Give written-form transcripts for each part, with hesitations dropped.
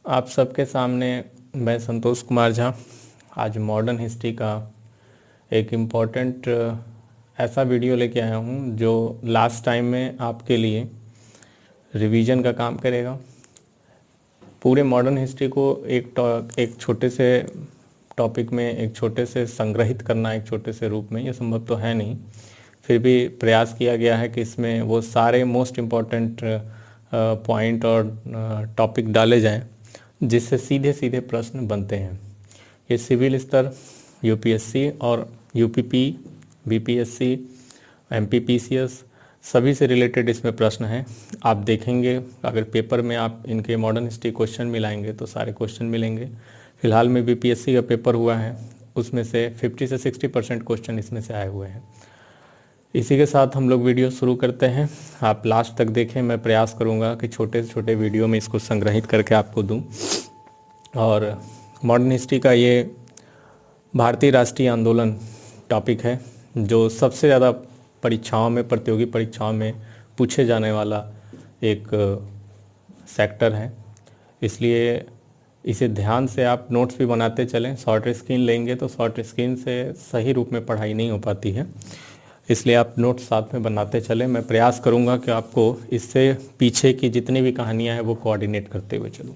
आप सबके सामने मैं संतोष कुमार झा आज मॉडर्न हिस्ट्री का एक इम्पॉर्टेंट ऐसा वीडियो लेके आया हूँ जो लास्ट टाइम में आपके लिए रिवीजन का काम करेगा। पूरे मॉडर्न हिस्ट्री को एक छोटे से टॉपिक में, एक छोटे से संग्रहित करना, एक छोटे से रूप में, ये संभव तो है नहीं, फिर भी प्रयास किया गया है कि इसमें वो सारे मोस्ट इम्पॉर्टेंट पॉइंट और टॉपिक डाले जाएं जिससे सीधे सीधे प्रश्न बनते हैं। ये सिविल स्तर, यूपीएससी और यूपीपी, बीपीएससी, एमपीपीसीएस सभी से रिलेटेड इसमें प्रश्न हैं। आप देखेंगे अगर पेपर में आप इनके मॉडर्न हिस्ट्री क्वेश्चन मिलाएंगे तो सारे क्वेश्चन मिलेंगे। फिलहाल में बीपीएससी का पेपर हुआ है, उसमें से 50 से 60% क्वेश्चन इसमें से आए हुए हैं। इसी के साथ हम लोग वीडियो शुरू करते हैं। आप लास्ट तक देखें, मैं प्रयास करूंगा कि छोटे से छोटे वीडियो में इसको संग्रहित करके आपको दूं। और मॉडर्न हिस्ट्री का ये भारतीय राष्ट्रीय आंदोलन टॉपिक है जो सबसे ज़्यादा परीक्षाओं में, प्रतियोगी परीक्षाओं में पूछे जाने वाला एक सेक्टर है, इसलिए इसे ध्यान से आप नोट्स भी बनाते चलें। शॉर्ट स्क्रीन लेंगे तो शॉर्ट स्क्रीन से सही रूप में पढ़ाई नहीं हो पाती है, इसलिए आप नोट्स साथ में बनाते चलें। मैं प्रयास करूंगा कि आपको इससे पीछे की जितनी भी कहानियां हैं वो कोऑर्डिनेट करते हुए चलूं।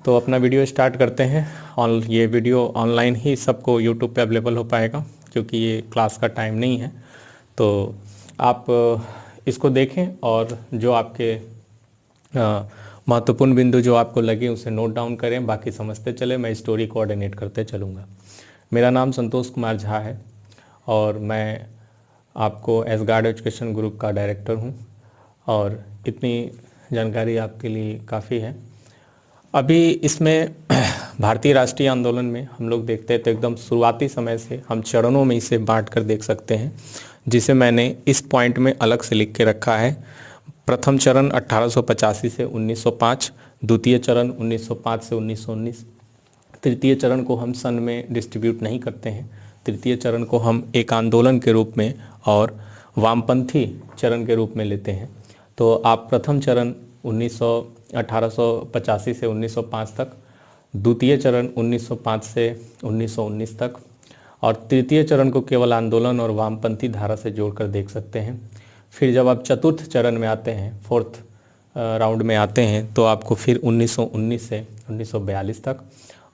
तो अपना वीडियो स्टार्ट करते हैं। ये वीडियो ऑनलाइन ही सबको यूट्यूब पे अवेलेबल हो पाएगा क्योंकि ये क्लास का टाइम नहीं है। तो आप इसको देखें और जो आपके महत्वपूर्ण बिंदु जो आपको लगे उसे नोट डाउन करें, बाकी समझते चले। मैं स्टोरी कोऑर्डिनेट करते चलूँगा। मेरा नाम संतोष कुमार झा है और मैं आपको एसगार्ड एजुकेशन ग्रुप का डायरेक्टर हूं और इतनी जानकारी आपके लिए काफ़ी है। अभी इसमें भारतीय राष्ट्रीय आंदोलन में हम लोग देखते हैं तो एकदम शुरुआती समय से हम चरणों में इसे बांट कर देख सकते हैं, जिसे मैंने इस पॉइंट में अलग से लिख के रखा है। प्रथम चरण 1885 से 1905, द्वितीय चरण 1905 से 1919, तृतीय चरण को हम सन में डिस्ट्रीब्यूट नहीं करते हैं। तृतीय चरण को हम एक आंदोलन के रूप में और वामपंथी चरण के रूप में लेते हैं। तो आप प्रथम चरण 1885 से 1905 तक, द्वितीय चरण 1905 से 1919 तक और तृतीय चरण को केवल आंदोलन और वामपंथी धारा से जोड़कर देख सकते हैं। फिर जब आप चतुर्थ चरण में आते हैं, फोर्थ राउंड में आते हैं, तो आपको फिर 1919 से 1942 तक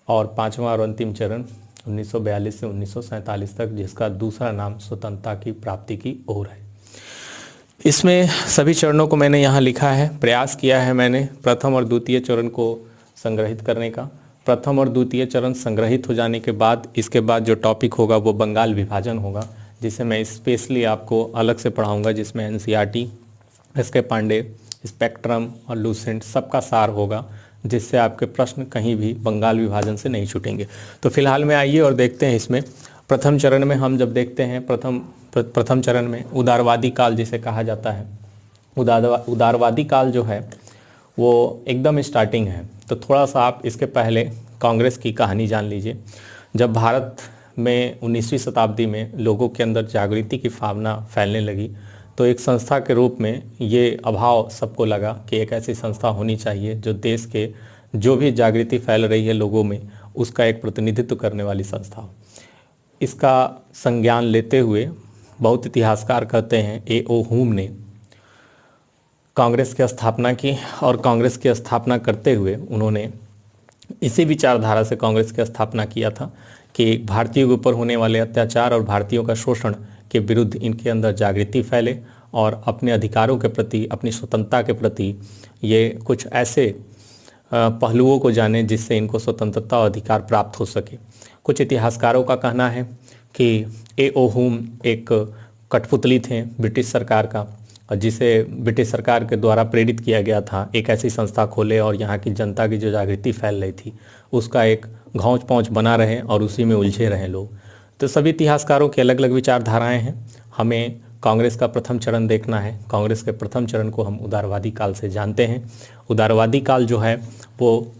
और पाँचवा और अंतिम चरण 1942 से 1947 तक, जिसका दूसरा नाम स्वतंत्रता की प्राप्ति की ओर है। इसमें सभी चरणों को मैंने यहाँ लिखा है। प्रयास किया है मैंने प्रथम और द्वितीय चरण को संग्रहित करने का। प्रथम और द्वितीय चरण संग्रहित हो जाने के बाद इसके बाद जो टॉपिक होगा वो बंगाल विभाजन होगा, जिसे मैं स्पेशली आपको अलग से पढ़ाऊँगा, जिसमें एनसीईआरटी, एसके पांडे, स्पेक्ट्रम और लूसेंट सबका सार होगा, जिससे आपके प्रश्न कहीं भी बंगाल विभाजन से नहीं छूटेंगे। तो फिलहाल में आइए और देखते हैं इसमें। प्रथम चरण में हम जब देखते हैं, प्रथम चरण में उदारवादी काल जिसे कहा जाता है, उदारवादी काल जो है वो एकदम स्टार्टिंग है। तो थोड़ा सा आप इसके पहले कांग्रेस की कहानी जान लीजिए। जब भारत में 19वीं शताब्दी में लोगों के अंदर जागृति की भावना फैलने लगी तो एक संस्था के रूप में ये अभाव सबको लगा कि एक ऐसी संस्था होनी चाहिए जो देश के जो भी जागृति फैल रही है लोगों में उसका एक प्रतिनिधित्व करने वाली संस्था हो। इसका संज्ञान लेते हुए बहुत इतिहासकार कहते हैं ए.ओ. हुम ने कांग्रेस की स्थापना की और कांग्रेस की स्थापना करते हुए उन्होंने इसी विचारधारा से कांग्रेस की स्थापना किया था कि भारतीयों के ऊपर होने वाले अत्याचार और भारतीयों का शोषण के विरुद्ध इनके अंदर जागृति फैले और अपने अधिकारों के प्रति, अपनी स्वतंत्रता के प्रति ये कुछ ऐसे पहलुओं को जाने जिससे इनको स्वतंत्रता और अधिकार प्राप्त हो सके। कुछ इतिहासकारों का कहना है कि ए.ओ. हुम एक कठपुतली थे ब्रिटिश सरकार का, जिसे ब्रिटिश सरकार के द्वारा प्रेरित किया गया था एक ऐसी संस्था खोले और यहाँ की जनता की जो जागृति फैल रही थी उसका एक घौंच पौंच बना रहे और उसी में उलझे रहें लोग। तो सभी इतिहासकारों की अलग अलग विचारधाराएं हैं। हमें कांग्रेस का प्रथम चरण देखना है। कांग्रेस के प्रथम चरण को हम उदारवादी काल से जानते हैं। उदारवादी काल जो है वो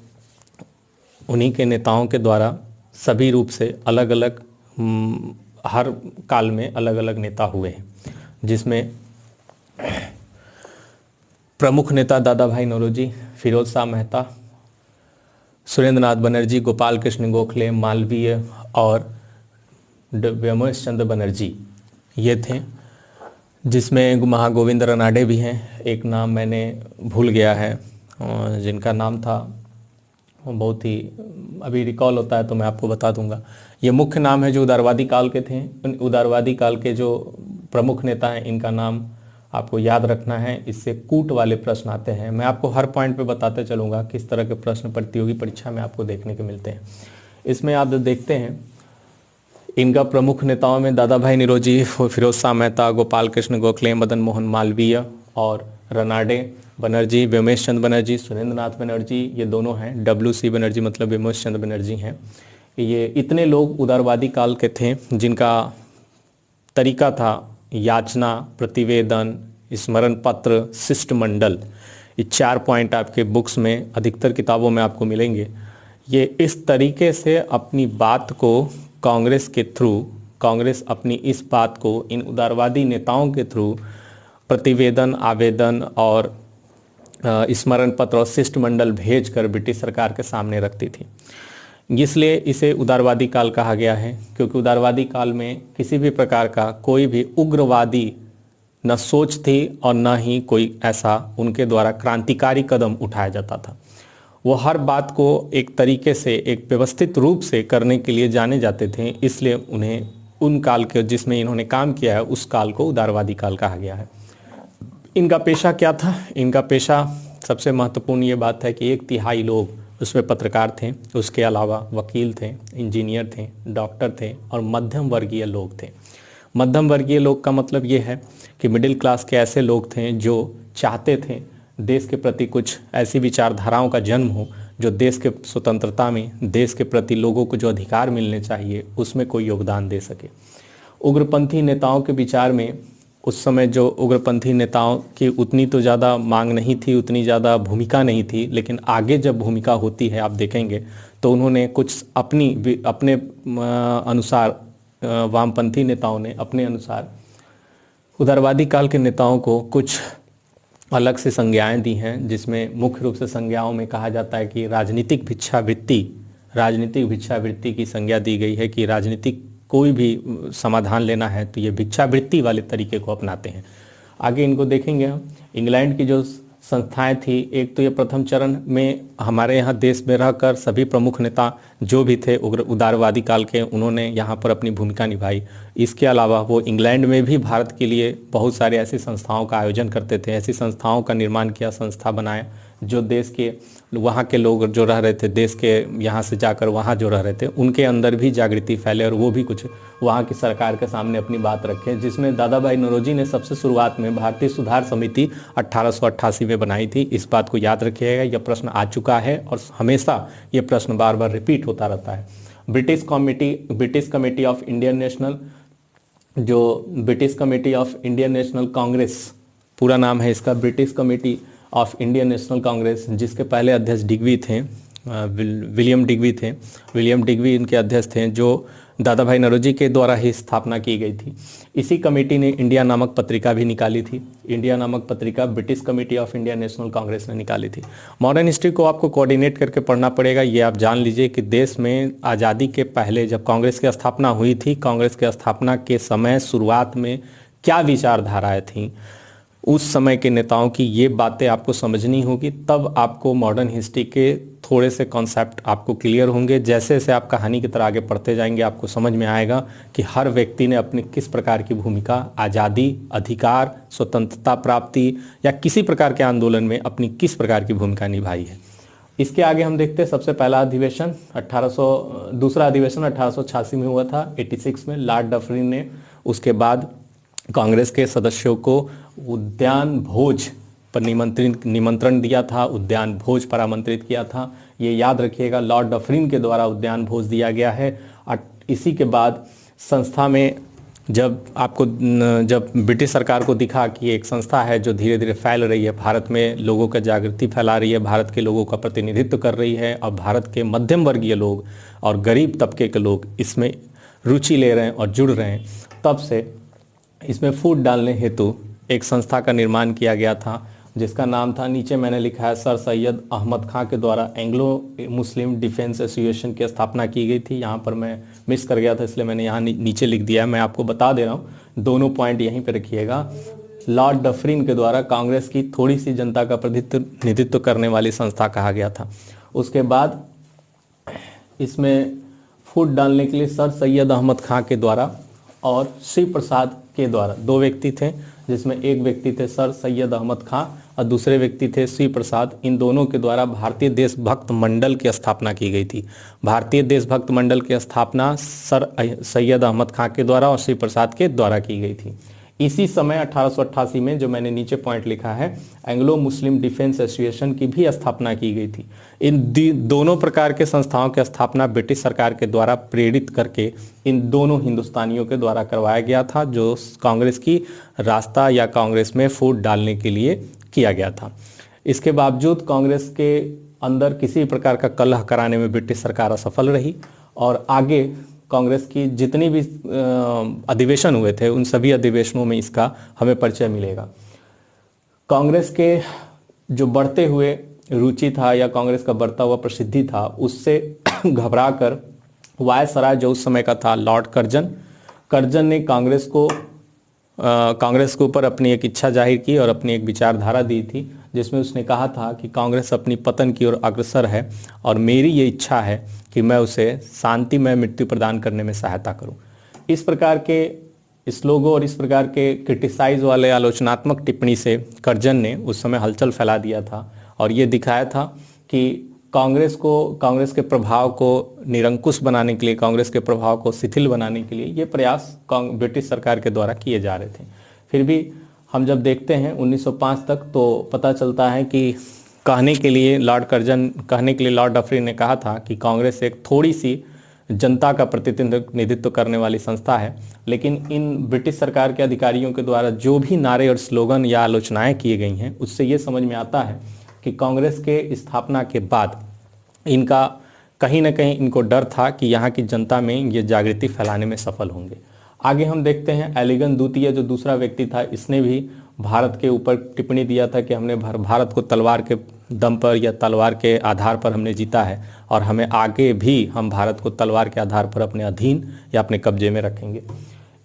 उन्हीं के नेताओं के द्वारा सभी रूप से अलग अलग हर काल में अलग अलग नेता हुए हैं, जिसमें प्रमुख नेता दादा भाई नौरोजी, फिरोज शाह मेहता, सुरेंद्रनाथ बनर्जी, गोपाल कृष्ण गोखले, मालवीय और व्योमेश चंद्र बनर्जी ये थे, जिसमें महागोविंद रनाडे भी हैं। एक नाम मैंने भूल गया है जिनका नाम था, बहुत ही अभी रिकॉल होता है तो मैं आपको बता दूंगा। ये मुख्य नाम है जो उदारवादी काल के थे। उदारवादी काल के जो प्रमुख नेता हैं इनका नाम आपको याद रखना है, इससे कूट वाले प्रश्न आते हैं। मैं आपको हर पॉइंट पे बताते चलूँगा किस तरह के प्रश्न प्रतियोगी परीक्षा में आपको देखने के मिलते हैं। इसमें आप देखते हैं इनका प्रमुख नेताओं में दादा भाई नौरोजी, फिरोज शाह मेहता, गोपाल कृष्ण गोखले, मदन मोहन मालवीय और रनाडे बनर्जी, व्योमेश चंद्र बनर्जी, सुरेंद्रनाथ बनर्जी, ये दोनों हैं। WC बनर्जी मतलब व्योमेश चंद्र बनर्जी हैं। ये इतने लोग उदारवादी काल के थे जिनका तरीका था याचना, प्रतिवेदन, स्मरण पत्र, शिष्टमंडल। ये 4 पॉइंट आपके बुक्स में, अधिकतर किताबों में आपको मिलेंगे। ये इस तरीके से अपनी बात को कांग्रेस के थ्रू, कांग्रेस अपनी इस बात को इन उदारवादी नेताओं के थ्रू प्रतिवेदन, आवेदन और स्मरण पत्र और शिष्टमंडल भेजकर ब्रिटिश सरकार के सामने रखती थी। इसलिए इसे उदारवादी काल कहा गया है, क्योंकि उदारवादी काल में किसी भी प्रकार का कोई भी उग्रवादी न सोच थी और न ही कोई ऐसा उनके द्वारा क्रांतिकारी कदम उठाया जाता था। वो हर बात को एक तरीके से, एक व्यवस्थित रूप से करने के लिए जाने जाते थे, इसलिए उन्हें उन काल के जिसमें इन्होंने काम किया है उस काल को उदारवादी काल कहा गया है। इनका पेशा क्या था? इनका पेशा, सबसे महत्वपूर्ण ये बात है कि 1/3 लोग उसमें पत्रकार थे, उसके अलावा वकील थे, इंजीनियर थे, डॉक्टर थे और मध्यम वर्गीय लोग थे। मध्यम वर्गीय लोग का मतलब ये है कि मिडिल क्लास के ऐसे लोग थे जो चाहते थे देश के प्रति कुछ ऐसी विचारधाराओं का जन्म हो जो देश के स्वतंत्रता में, देश के प्रति लोगों को जो अधिकार मिलने चाहिए उसमें कोई योगदान दे सके। उग्रपंथी नेताओं के विचार में उस समय जो उग्रपंथी नेताओं की उतनी तो ज़्यादा मांग नहीं थी, उतनी ज़्यादा भूमिका नहीं थी, लेकिन आगे जब भूमिका होती है आप देखेंगे तो उन्होंने कुछ अपने अनुसार, वामपंथी नेताओं ने अपने अनुसार उदारवादी काल के नेताओं को कुछ अलग से संज्ञाएं दी हैं, जिसमें मुख्य रूप से संज्ञाओं में कहा जाता है कि राजनीतिक भिक्षावृत्ति की संज्ञा दी गई है कि राजनीतिक कोई भी समाधान लेना है तो ये भिक्षावृत्ति वाले तरीके को अपनाते हैं। आगे इनको देखेंगे हम। इंग्लैंड की जो संस्थाएं थी, एक तो ये प्रथम चरण में हमारे यहाँ देश में रहकर सभी प्रमुख नेता जो भी थे उदारवादी काल के, उन्होंने यहाँ पर अपनी भूमिका निभाई। इसके अलावा वो इंग्लैंड में भी भारत के लिए बहुत सारे ऐसी संस्थाओं का आयोजन करते थे, ऐसी संस्थाओं का निर्माण किया, संस्था बनाया जो देश के वहाँ के लोग जो रह रहे थे, देश के यहाँ से जाकर वहाँ जो रह रहे थे, उनके अंदर भी जागृति फैले और वो भी कुछ वहाँ की सरकार के सामने अपनी बात रखे। जिसमें दादा भाई नौरोजी ने सबसे शुरुआत में भारतीय सुधार समिति 1888 में बनाई थी। इस बात को याद रखिएगा, यह प्रश्न आ चुका है और हमेशा ये प्रश्न बार बार रिपीट होता रहता है। British committee of Indian National, जो British committee of Indian National Congress पूरा नाम है इसका, British committee of Indian National Congress, जिसके पहले अध्यक्ष डिग्वी थे, विलियम डिग्वी थे। विलियम डिग्वी इनके अध्यक्ष थे, जो दादा भाई नौरोजी के द्वारा ही स्थापना की गई थी। इसी कमेटी ने इंडिया नामक पत्रिका भी निकाली थी। इंडिया नामक पत्रिका British committee of Indian National Congress ने निकाली थी। मॉडर्न हिस्ट्री को आपको कोऑर्डिनेट करके पढ़ना पड़ेगा। ये आप जान लीजिए कि देश में आज़ादी के पहले जब कांग्रेस की स्थापना हुई थी, कांग्रेस की स्थापना के समय शुरुआत में क्या विचारधाराएँ थीं, उस समय के नेताओं की ये बातें आपको समझनी होगी, तब आपको मॉडर्न हिस्ट्री के थोड़े से कॉन्सेप्ट आपको क्लियर होंगे। जैसे जैसे आप कहानी की तरह आगे पढ़ते जाएंगे आपको समझ में आएगा कि हर व्यक्ति ने अपनी किस प्रकार की भूमिका आज़ादी, अधिकार, स्वतंत्रता प्राप्ति या किसी प्रकार के आंदोलन में अपनी किस प्रकार की भूमिका निभाई है। इसके आगे हम देखते हैं सबसे पहला अधिवेशन दूसरा अधिवेशन 1886 में हुआ था, 86 में लॉर्ड डफरिन ने उसके बाद कांग्रेस के सदस्यों को उद्यान भोज पर निमंत्रण दिया था, उद्यान भोज पर आमंत्रित किया था। ये याद रखिएगा, लॉर्ड डफरिन के द्वारा उद्यान भोज दिया गया है। इसी के बाद संस्था में जब ब्रिटिश सरकार को दिखा कि एक संस्था है जो धीरे धीरे फैल रही है, भारत में लोगों का जागृति फैला रही है, भारत के लोगों का प्रतिनिधित्व कर रही है और भारत के मध्यम वर्गीय लोग और गरीब तबके के लोग इसमें रुचि ले रहे हैं और जुड़ रहे हैं, तब से इसमें फूट डालने हेतु एक संस्था का निर्माण किया गया था। जिसका नाम था, नीचे मैंने लिखा है, सर सैयद अहमद खां के द्वारा एंग्लो मुस्लिम डिफेंस एसोसिएशन की स्थापना की गई थी। यहाँ पर मैं मिस कर गया था इसलिए मैंने यहाँ नीचे लिख दिया है, मैं आपको बता दे रहा हूँ, दोनों पॉइंट यहीं पर रखिएगा। लॉर्ड डफरिन के द्वारा कांग्रेस की थोड़ी सी जनता का प्रतिनिधित्व करने वाली संस्था कहा गया था। उसके बाद इसमें फूट डालने के लिए सर सैयद अहमद खां के द्वारा और श्री प्रसाद के द्वारा, दो व्यक्ति थे, जिसमें एक व्यक्ति थे सर सैयद अहमद खां और दूसरे व्यक्ति थे श्री प्रसाद। इन दोनों के द्वारा भारतीय देशभक्त मंडल की स्थापना की गई थी। भारतीय देशभक्त मंडल की स्थापना सर सैयद अहमद खां के द्वारा और श्री प्रसाद के द्वारा की गई थी। इसी समय 1888 में, जो मैंने नीचे पॉइंट लिखा है, एंग्लो मुस्लिम डिफेंस एसोसिएशन की भी स्थापना की गई थी। इन दोनों प्रकार के संस्थाओं की स्थापना ब्रिटिश सरकार के द्वारा प्रेरित करके इन दोनों हिंदुस्तानियों के द्वारा करवाया गया था, जो कांग्रेस की रास्ता या कांग्रेस में फूट डालने के लिए किया गया था। इसके बावजूद कांग्रेस के अंदर किसी प्रकार का कलह कराने में ब्रिटिश सरकार असफल रही और आगे कांग्रेस की जितनी भी अधिवेशन हुए थे उन सभी अधिवेशनों में इसका हमें परिचय मिलेगा। कांग्रेस के जो बढ़ते हुए रुचि था या कांग्रेस का बढ़ता हुआ प्रसिद्धि था, उससे घबराकर वायसराय जो उस समय का था, लॉर्ड कर्जन ने कांग्रेस के ऊपर अपनी एक इच्छा जाहिर की और अपनी एक विचारधारा दी थी, जिसमें उसने कहा था कि कांग्रेस अपनी पतन की ओर अग्रसर है और मेरी ये इच्छा है कि मैं उसे शांतिमय मृत्यु प्रदान करने में सहायता करूं। इस प्रकार के श्लोगों और इस प्रकार के क्रिटिसाइज वाले आलोचनात्मक टिप्पणी से कर्जन ने उस समय हलचल फैला दिया था और ये दिखाया था कि कांग्रेस के प्रभाव को निरंकुश बनाने के लिए, कांग्रेस के प्रभाव को शिथिल बनाने के लिए ये प्रयास ब्रिटिश सरकार के द्वारा किए जा रहे थे। फिर भी हम जब देखते हैं 1905 तक, तो पता चलता है कि कहने के लिए लॉर्ड डफरिन ने कहा था कि कांग्रेस एक थोड़ी सी जनता का प्रतिनिधित्व करने वाली संस्था है, लेकिन इन ब्रिटिश सरकार के अधिकारियों के द्वारा जो भी नारे और स्लोगन या आलोचनाएं की गई हैं, उससे ये समझ में आता है कि कांग्रेस के स्थापना के बाद इनका कहीं ना कहीं इनको डर था कि यहाँ की जनता में ये जागृति फैलाने में सफल होंगे। आगे हम देखते हैं एलिगन द्वितीय जो दूसरा व्यक्ति था, इसने भी भारत के ऊपर टिप्पणी दिया था कि हमने भारत को तलवार के दम पर या तलवार के आधार पर हमने जीता है और हमें आगे भी हम भारत को तलवार के आधार पर अपने अधीन या अपने कब्जे में रखेंगे।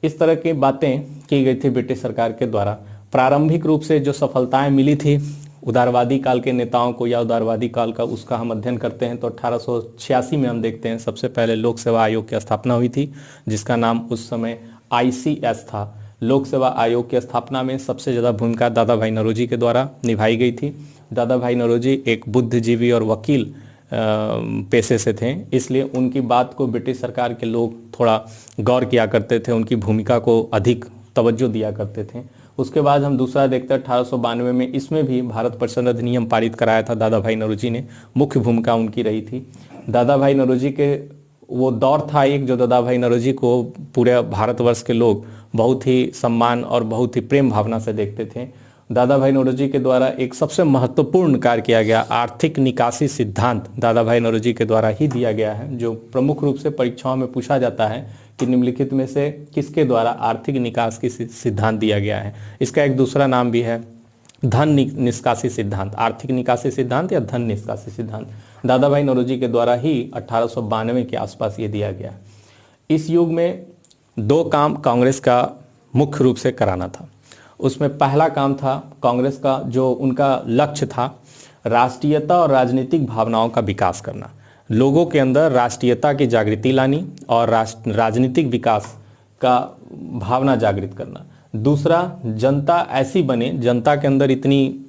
इस तरह की बातें की गई थी ब्रिटिश सरकार के द्वारा। प्रारंभिक रूप से जो सफलताएं मिली थी उदारवादी काल के नेताओं को या उदारवादी काल का, उसका हम अध्ययन करते हैं तो 1886 में हम देखते हैं सबसे पहले लोक सेवा आयोग की स्थापना हुई थी, जिसका नाम उस समय ICS था। लोक सेवा आयोग की स्थापना में सबसे ज़्यादा भूमिका दादा भाई नौरोजी के द्वारा निभाई गई थी। दादा भाई नौरोजी एक बुद्धिजीवी और वकील पेशे से थे, इसलिए उनकी बात को ब्रिटिश सरकार के लोग थोड़ा गौर किया करते थे, उनकी भूमिका को अधिक तवज्जो दिया करते थे। उसके बाद हम दूसरा देखते हैं 1892 में, इसमें भी भारत परिषद अधिनियम पारित कराया था दादा भाई नौरोजी ने, मुख्य भूमिका उनकी रही थी। दादा भाई नौरोजी के वो दौर था एक, जो दादा भाई नौरोजी को पूरे भारतवर्ष के लोग बहुत ही सम्मान और बहुत ही प्रेम भावना से देखते थे। दादा भाई नौरोजी के द्वारा एक सबसे महत्वपूर्ण कार्य किया गया, आर्थिक निकासी सिद्धांत दादा भाई नौरोजी के द्वारा ही दिया गया है, जो प्रमुख रूप से परीक्षाओं में पूछा जाता है कि निम्नलिखित में से किसके द्वारा आर्थिक निकास की सिद्धांत दिया गया है। इसका एक दूसरा नाम भी है धन निष्कासी सिद्धांत, आर्थिक निकासी सिद्धांत या धन निष्कासी सिद्धांत। दादा भाई नौरोजी के द्वारा ही 1892 के आसपास ये दिया गया। इस युग में दो काम कांग्रेस का मुख्य रूप से कराना था। उसमें पहला काम था कांग्रेस का, जो उनका लक्ष्य था, राष्ट्रीयता और राजनीतिक भावनाओं का विकास करना, लोगों के अंदर राष्ट्रीयता की जागृति लानी और राजनीतिक विकास का भावना जागृत करना। दूसरा, जनता ऐसी बने, जनता के अंदर इतनी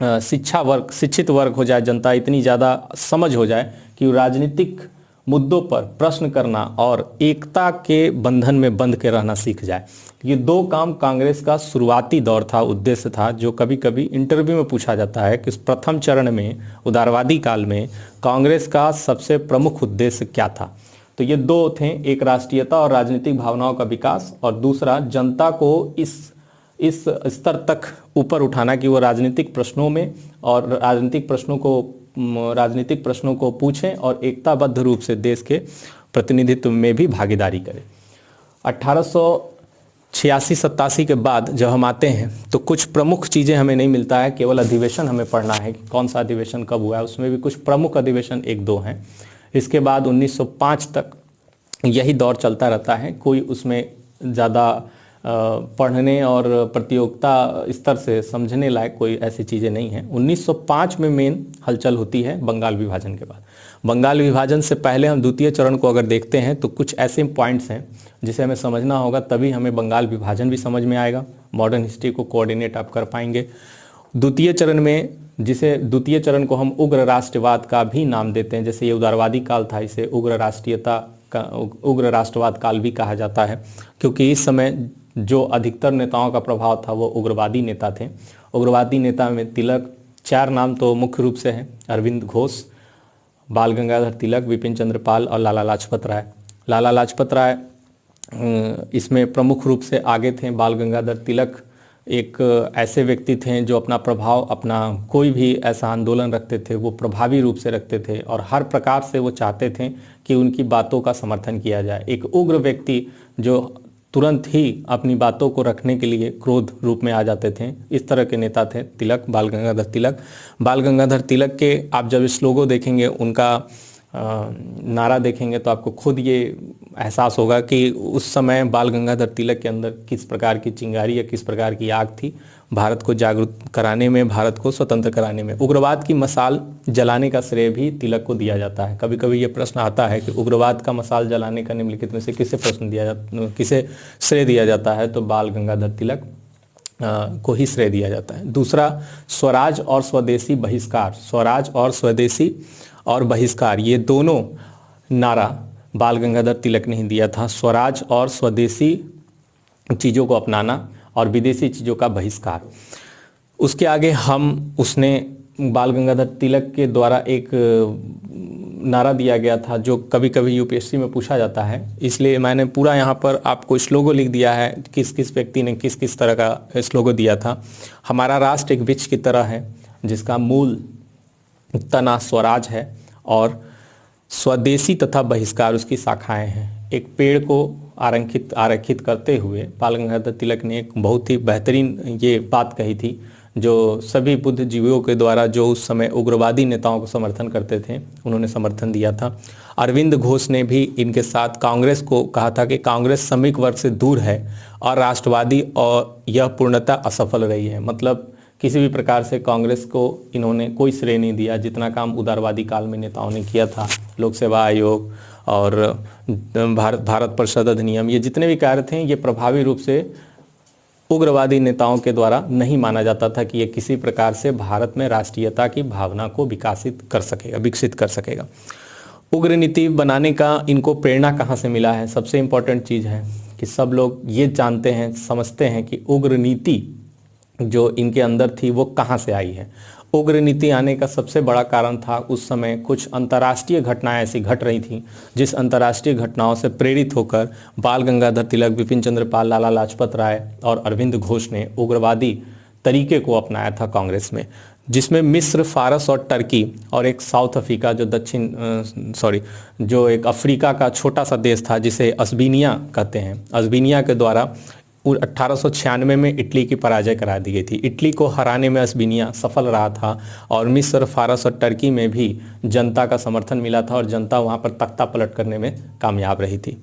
शिक्षित वर्ग हो जाए, जनता इतनी ज़्यादा समझ हो जाए कि राजनीतिक मुद्दों पर प्रश्न करना और एकता के बंधन में बंध के रहना सीख जाए। ये दो काम कांग्रेस का शुरुआती दौर था, उद्देश्य था, जो कभी कभी इंटरव्यू में पूछा जाता है कि प्रथम चरण में उदारवादी काल में कांग्रेस का सबसे प्रमुख उद्देश्य क्या था। तो ये दो थे, एक राष्ट्रीयता और राजनीतिक भावनाओं का विकास और दूसरा जनता को इस स्तर तक ऊपर उठाना कि वो राजनीतिक प्रश्नों में और राजनीतिक प्रश्नों को पूछें और एकताबद्ध रूप से देश के प्रतिनिधित्व में भी भागीदारी करें। 86-87 के बाद जब हम आते हैं तो कुछ प्रमुख चीज़ें हमें नहीं मिलता है, केवल अधिवेशन हमें पढ़ना है कि कौन सा अधिवेशन कब हुआ है। उसमें भी कुछ प्रमुख अधिवेशन 1-2 हैं। इसके बाद 1905 तक यही दौर चलता रहता है। कोई उसमें ज़्यादा पढ़ने और प्रतियोगिता स्तर से समझने लायक कोई ऐसी चीज़ें नहीं हैं। 1905 में मेन हलचल होती है बंगाल विभाजन के बाद। बंगाल विभाजन से पहले हम द्वितीय चरण को अगर देखते हैं तो कुछ ऐसे पॉइंट्स हैं जिसे हमें समझना होगा, तभी हमें बंगाल विभाजन भी समझ में आएगा, मॉडर्न हिस्ट्री को कोऑर्डिनेट आप कर पाएंगे। द्वितीय चरण में, जिसे द्वितीय चरण को हम उग्र राष्ट्रवाद का भी नाम देते हैं, जैसे ये उदारवादी काल था, इसे उग्र राष्ट्रवाद काल भी कहा जाता है, क्योंकि इस समय जो अधिकतर नेताओं का प्रभाव था वो उग्रवादी नेता थे। उग्रवादी नेता में तिलक, 4 नाम तो मुख्य रूप से हैं, अरविंद घोष, बाल गंगाधर तिलक, विपिन चंद्र पाल और लाला लाजपत राय। लाला लाजपत राय इसमें प्रमुख रूप से आगे थे। बाल गंगाधर तिलक एक ऐसे व्यक्ति थे जो अपना प्रभाव, अपना कोई भी ऐसा आंदोलन रखते थे वो प्रभावी रूप से रखते थे और हर प्रकार से वो चाहते थे कि उनकी बातों का समर्थन किया जाए। एक उग्र व्यक्ति जो तुरंत ही अपनी बातों को रखने के लिए क्रोध रूप में आ जाते थे, इस तरह के नेता थे तिलक, बाल गंगाधर तिलक। बाल गंगाधर तिलक के आप जब इस लोगो देखेंगे, उनका नारा देखेंगे तो आपको खुद ये एहसास होगा कि उस समय बाल गंगाधर तिलक के अंदर किस प्रकार की चिंगारी या किस प्रकार की आग थी भारत को जागरूक कराने में, भारत को स्वतंत्र कराने में। उग्रवाद की मशाल जलाने का श्रेय भी तिलक को दिया जाता है। कभी कभी ये प्रश्न आता है कि उग्रवाद का मशाल जलाने का निम्नलिखित में से किसे श्रेय दिया जाता है, तो बाल गंगाधर तिलक को ही श्रेय दिया जाता है। दूसरा, स्वराज और स्वदेशी बहिष्कार। स्वराज और स्वदेशी और बहिष्कार, ये दोनों नारा बाल गंगाधर तिलक ने ही दिया था। स्वराज और स्वदेशी चीज़ों को अपनाना और विदेशी चीज़ों का बहिष्कार। उसके आगे उसने बाल गंगाधर तिलक के द्वारा एक नारा दिया गया था जो कभी कभी यूपीएससी में पूछा जाता है, इसलिए मैंने पूरा यहाँ पर आपको श्लोगो लिख दिया है, किस किस व्यक्ति ने किस किस तरह का श्लोगो दिया था। हमारा राष्ट्र एक वृक्ष की तरह है जिसका मूल तना स्वराज है और स्वदेशी तथा बहिष्कार उसकी शाखाएं हैं। एक पेड़ को आरेखित करते हुए बाल गंगाधर तिलक ने एक बहुत ही बेहतरीन ये बात कही थी, जो सभी बुद्धिजीवियों के द्वारा जो उस समय उग्रवादी नेताओं को समर्थन करते थे उन्होंने समर्थन दिया था। अरविंद घोष ने भी इनके साथ कांग्रेस को कहा था कि कांग्रेस श्रमिक वर्ग से दूर है और राष्ट्रवादी, और यह पूर्णतः असफल रही है। मतलब किसी भी प्रकार से कांग्रेस को इन्होंने कोई श्रेय नहीं दिया। जितना काम उदारवादी काल में नेताओं ने किया था, लोक सेवा आयोग और भारत परिषद अधिनियम, ये जितने भी कार्य थे ये प्रभावी रूप से उग्रवादी नेताओं के द्वारा नहीं माना जाता था कि ये किसी प्रकार से भारत में राष्ट्रीयता की भावना को विकसित कर सकेगा। उग्र नीति बनाने का इनको प्रेरणा कहाँ से मिला है, सबसे इम्पोर्टेंट चीज़ है कि सब लोग ये जानते हैं, समझते हैं कि उग्र नीति जो इनके अंदर थी वो कहाँ से आई है। उग्र नीति आने का सबसे बड़ा कारण था उस समय कुछ अंतर्राष्ट्रीय घटनाएं ऐसी घट रही थी जिस अंतर्राष्ट्रीय घटनाओं से प्रेरित होकर बाल गंगाधर तिलक, विपिन चंद्र पाल, लाला लाजपत राय और अरविंद घोष ने उग्रवादी तरीके को अपनाया था कांग्रेस में, जिसमें मिस्र, फारस और टर्की और एक साउथ अफ्रीका जो एक अफ्रीका का छोटा सा देश था जिसे अस्बीनिया कहते हैं, अस्बीनिया के द्वारा 1896 में इटली की पराजय करा दी गई थी। इटली को हराने में अस्बीनिया सफल रहा था और मिस्र, फारस और टर्की में भी जनता का समर्थन मिला था और जनता वहां पर तख्ता पलट करने में कामयाब रही थी।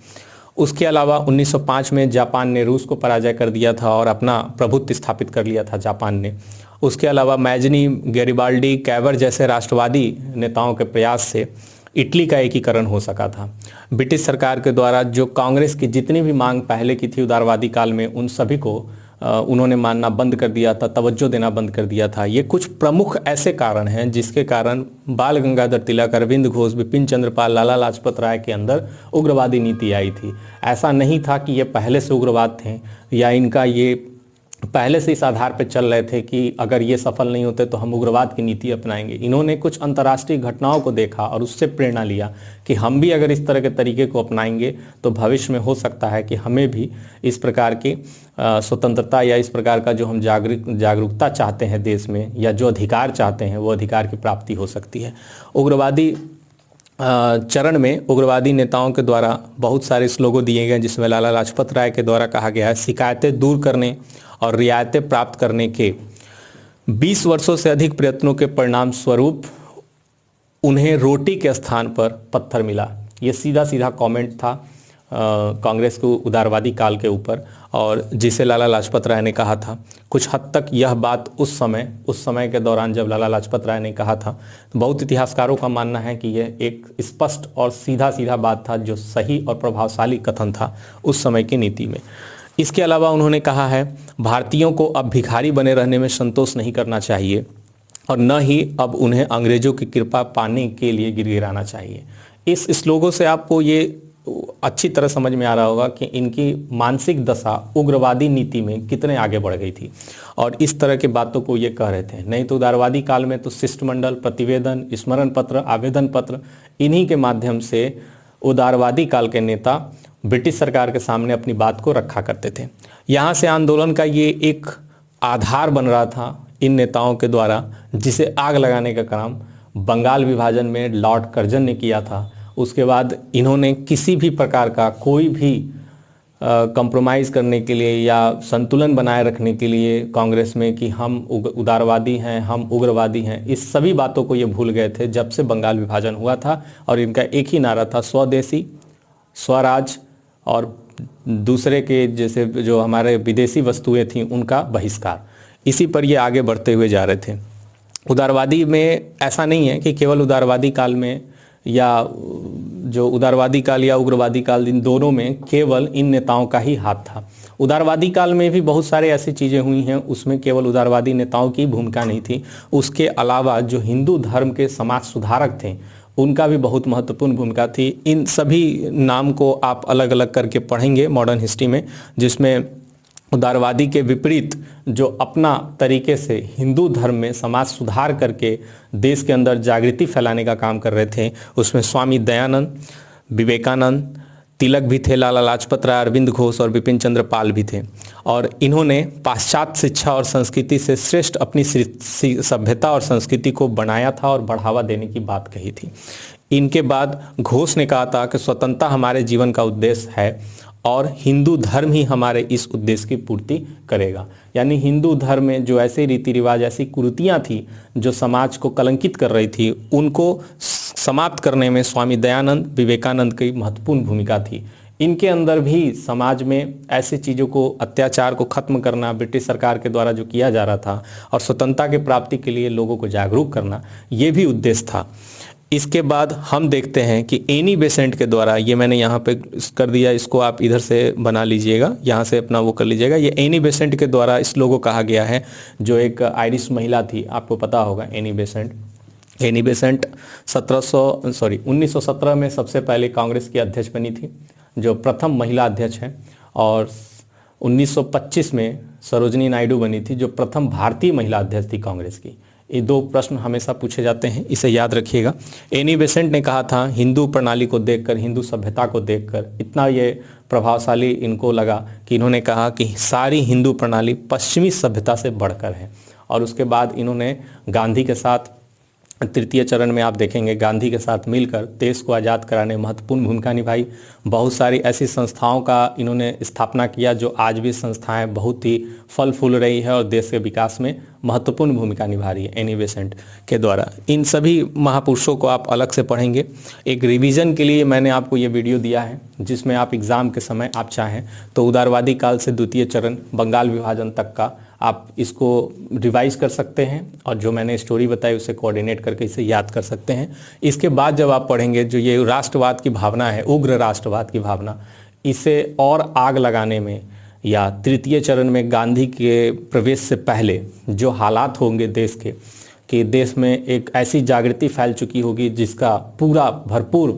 उसके अलावा 1905 में जापान ने रूस को पराजय कर दिया था और अपना प्रभुत्व स्थापित कर लिया था जापान ने। उसके अलावा मैजनी, गैरिबाल्डी, कैवर जैसे राष्ट्रवादी नेताओं के प्रयास से इटली का एकीकरण हो सका था। ब्रिटिश सरकार के द्वारा जो कांग्रेस की जितनी भी मांग पहले की थी उदारवादी काल में, उन सभी को उन्होंने मानना बंद कर दिया था, तवज्जो देना बंद कर दिया था। ये कुछ प्रमुख ऐसे कारण हैं जिसके कारण बाल गंगाधर तिलक, अरविंद घोष, विपिन चंद्र पाल, लाला लाजपत राय के अंदर उग्रवादी नीति आई थी। ऐसा नहीं था कि ये पहले से उग्रवाद थे या इनका ये पहले से इस आधार पर चल रहे थे कि अगर ये सफल नहीं होते तो हम उग्रवाद की नीति अपनाएंगे। इन्होंने कुछ अंतर्राष्ट्रीय घटनाओं को देखा और उससे प्रेरणा लिया कि हम भी अगर इस तरह के तरीके को अपनाएंगे तो भविष्य में हो सकता है कि हमें भी इस प्रकार की स्वतंत्रता या इस प्रकार का जो हम जागरूकता चाहते हैं देश में या जो अधिकार चाहते हैं वो अधिकार की प्राप्ति हो सकती है। उग्रवादी चरण में उग्रवादी नेताओं के द्वारा बहुत सारे स्लोगन दिए गए, जिसमें लाला लाजपत राय के द्वारा कहा गया है, शिकायतें दूर करने और रियायतें प्राप्त करने के 20 वर्षों से अधिक प्रयत्नों के परिणाम स्वरूप उन्हें रोटी के स्थान पर पत्थर मिला। ये सीधा सीधा कमेंट था कांग्रेस को उदारवादी काल के ऊपर, और जिसे लाला लाजपत राय ने कहा था। कुछ हद तक यह बात उस समय के दौरान जब लाला लाजपत राय ने कहा था, बहुत इतिहासकारों का मानना है कि यह एक स्पष्ट और सीधा सीधा बात था, जो सही और प्रभावशाली कथन था उस समय की नीति में। इसके अलावा उन्होंने कहा है, भारतीयों को अब भिखारी बने रहने में संतोष नहीं करना चाहिए और न ही अब उन्हें अंग्रेजों की कृपा पाने के लिए गिड़गिड़ाना चाहिए। इस श्लोकों से आपको ये अच्छी तरह समझ में आ रहा होगा कि इनकी मानसिक दशा उग्रवादी नीति में कितने आगे बढ़ गई थी, और इस तरह की बातों को ये कह रहे थे। नहीं तो उदारवादी काल में तो शिष्टमंडल, प्रतिवेदन, स्मरण पत्र, आवेदन पत्र, इन्हीं के माध्यम से उदारवादी काल के नेता ब्रिटिश सरकार के सामने अपनी बात को रखा करते थे। यहाँ से आंदोलन का ये एक आधार बन रहा था इन नेताओं के द्वारा, जिसे आग लगाने का काम बंगाल विभाजन में लॉर्ड कर्जन ने किया था। उसके बाद इन्होंने किसी भी प्रकार का कोई भी कंप्रोमाइज़ करने के लिए या संतुलन बनाए रखने के लिए कांग्रेस में कि हम उदारवादी हैं, हम उग्रवादी हैं, इस सभी बातों को ये भूल गए थे जब से बंगाल विभाजन हुआ था। और इनका एक ही नारा था, स्वदेशी, स्वराज और दूसरे के जैसे जो हमारे विदेशी वस्तुएं थीं उनका बहिष्कार। इसी पर ये आगे बढ़ते हुए जा रहे थे। उदारवादी में ऐसा नहीं है कि केवल उदारवादी काल में या जो उदारवादी काल या उग्रवादी काल, इन दोनों में केवल इन नेताओं का ही हाथ था। उदारवादी काल में भी बहुत सारे ऐसी चीज़ें हुई हैं, उसमें केवल उदारवादी नेताओं की भूमिका नहीं थी। उसके अलावा जो हिंदू धर्म के समाज सुधारक थे उनका भी बहुत महत्वपूर्ण भूमिका थी। इन सभी नाम को आप अलग अलग करके पढ़ेंगे मॉडर्न हिस्ट्री में, जिसमें उदारवादी के विपरीत जो अपना तरीके से हिंदू धर्म में समाज सुधार करके देश के अंदर जागृति फैलाने का काम कर रहे थे, उसमें स्वामी दयानंद, विवेकानंद, तिलक भी थे, लाला लाजपत राय, अरविंद घोष और बिपिन चंद्र पाल भी थे। और इन्होंने पाश्चात्य शिक्षा और संस्कृति से श्रेष्ठ अपनी सभ्यता और संस्कृति को बनाया था और बढ़ावा देने की बात कही थी। इनके बाद घोष ने कहा था कि स्वतंत्रता हमारे जीवन का उद्देश्य है और हिंदू धर्म ही हमारे इस उद्देश्य की पूर्ति करेगा। यानी हिंदू धर्म में जो ऐसे रीति रिवाज, ऐसी कुरीतियाँ थी जो समाज को कलंकित कर रही थी, उनको समाप्त करने में स्वामी दयानंद, विवेकानंद की महत्वपूर्ण भूमिका थी। इनके अंदर भी समाज में ऐसी चीज़ों को, अत्याचार को खत्म करना ब्रिटिश सरकार के द्वारा जो किया जा रहा था और स्वतंत्रता की प्राप्ति के लिए लोगों को जागरूक करना, ये भी उद्देश्य था। इसके बाद हम देखते हैं कि एनी बेसेंट के द्वारा, ये मैंने यहाँ पे कर दिया, इसको आप इधर से बना लीजिएगा, यहाँ से अपना वो कर लीजिएगा। ये एनी बेसेंट के द्वारा इस लोगों को कहा गया है, जो एक आयरिश महिला थी, आपको पता होगा एनी बेसेंट। एनी बेसेंट 1917 में सबसे पहले कांग्रेस की अध्यक्ष बनी थी, जो प्रथम महिला अध्यक्ष हैं। और 1925 में सरोजनी नायडू बनी थी, जो प्रथम भारतीय महिला अध्यक्ष थी कांग्रेस की। ये दो प्रश्न हमेशा पूछे जाते हैं, इसे याद रखिएगा। एनी बेसेंट ने कहा था, हिंदू प्रणाली को देखकर, हिंदू सभ्यता को देखकर इतना ये प्रभावशाली इनको लगा कि इन्होंने कहा कि सारी हिंदू प्रणाली पश्चिमी सभ्यता से बढ़कर है। और उसके बाद इन्होंने गांधी के साथ, तृतीय चरण में आप देखेंगे, गांधी के साथ मिलकर देश को आज़ाद कराने में महत्वपूर्ण भूमिका निभाई। बहुत सारी ऐसी संस्थाओं का इन्होंने स्थापना किया जो आज भी संस्थाएं बहुत ही फल फूल रही है और देश के विकास में महत्वपूर्ण भूमिका निभा रही है एनी बेसेंट के द्वारा। इन सभी महापुरुषों को आप अलग से पढ़ेंगे। एक रिवीजन के लिए मैंने आपको ये वीडियो दिया है, जिसमें आप एग्ज़ाम के समय आप चाहें तो उदारवादी काल से द्वितीय चरण, बंगाल विभाजन तक का आप इसको रिवाइज कर सकते हैं, और जो मैंने स्टोरी बताई उसे कोऑर्डिनेट करके इसे याद कर सकते हैं। इसके बाद जब आप पढ़ेंगे, जो ये राष्ट्रवाद की भावना है, उग्र राष्ट्रवाद की भावना, इसे और आग लगाने में या तृतीय चरण में गांधी के प्रवेश से पहले जो हालात होंगे देश के, कि देश में एक ऐसी जागृति फैल चुकी होगी जिसका पूरा भरपूर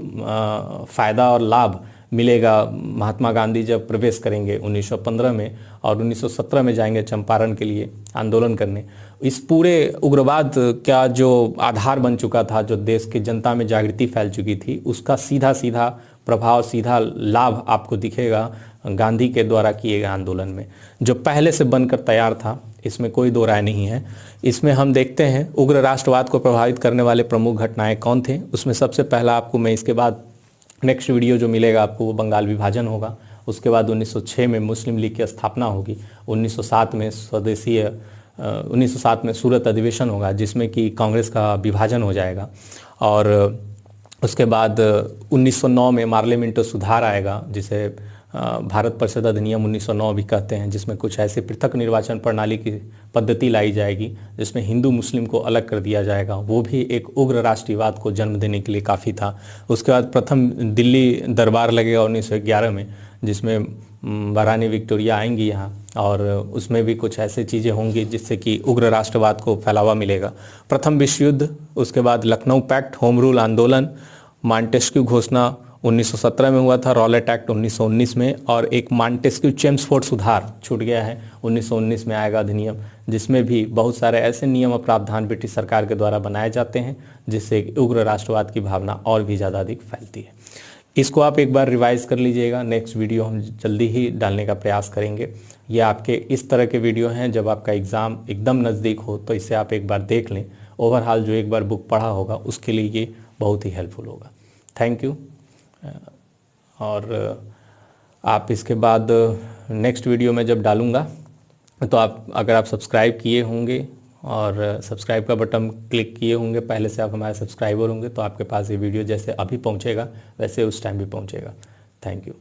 फ़ायदा और लाभ मिलेगा महात्मा गांधी जब प्रवेश करेंगे 1915 में, और 1917 में जाएंगे चंपारण के लिए आंदोलन करने। इस पूरे उग्रवाद का जो आधार बन चुका था, जो देश की जनता में जागृति फैल चुकी थी, उसका सीधा सीधा प्रभाव, सीधा लाभ आपको दिखेगा गांधी के द्वारा किए गए आंदोलन में, जो पहले से बनकर तैयार था, इसमें कोई दो राय नहीं है। इसमें हम देखते हैं उग्र राष्ट्रवाद को प्रभावित करने वाले प्रमुख घटनाएं कौन थे। उसमें सबसे पहला आपको मैं इसके बाद नेक्स्ट वीडियो जो मिलेगा आपको वो बंगाल विभाजन होगा। उसके बाद 1906 में मुस्लिम लीग की स्थापना होगी। 1907 में 1907 में सूरत अधिवेशन होगा जिसमें कि कांग्रेस का विभाजन हो जाएगा। और उसके बाद 1909 में पार्लियामेंट सुधार आएगा जिसे भारत परिषद अधिनियम 1909 भी कहते हैं, जिसमें कुछ ऐसे पृथक निर्वाचन प्रणाली की पद्धति लाई जाएगी जिसमें हिंदू मुस्लिम को अलग कर दिया जाएगा। वो भी एक उग्र राष्ट्रवाद को जन्म देने के लिए काफ़ी था। उसके बाद प्रथम दिल्ली दरबार लगेगा 1911 में, जिसमें महारानी विक्टोरिया आएंगी यहाँ, और उसमें भी कुछ ऐसे चीज़ें होंगी जिससे कि उग्र राष्ट्रवाद को फैलावा मिलेगा। प्रथम विश्व युद्ध, उसके बाद लखनऊ पैक्ट, होम रूल आंदोलन, मॉन्टेस्क्यू घोषणा 1917 में हुआ था, रॉलेट एक्ट 1919 में, और एक मॉन्टेस्क्यू चेम्सफोर्ड सुधार छूट गया है 1919 में आएगा अधिनियम, जिसमें भी बहुत सारे ऐसे नियम और प्रावधान ब्रिटिश सरकार के द्वारा बनाए जाते हैं जिससे उग्र राष्ट्रवाद की भावना और भी ज़्यादा अधिक फैलती है। इसको आप एक बार रिवाइज कर लीजिएगा। नेक्स्ट वीडियो हम जल्दी ही डालने का प्रयास करेंगे। ये आपके इस तरह के वीडियो हैं जब आपका एग्ज़ाम एकदम नज़दीक हो तो इसे आप एक बार देख लें। ओवरऑल जो एक बार बुक पढ़ा होगा उसके लिए ये बहुत ही हेल्पफुल होगा। Thank you. और आप इसके बाद नेक्स्ट वीडियो में जब डालूँगा तो आप अगर आप सब्सक्राइब किए होंगे और सब्सक्राइब का बटन क्लिक किए होंगे, पहले से आप हमारे सब्सक्राइबर होंगे, तो आपके पास ये वीडियो जैसे अभी पहुंचेगा वैसे उस टाइम भी पहुंचेगा। Thank you.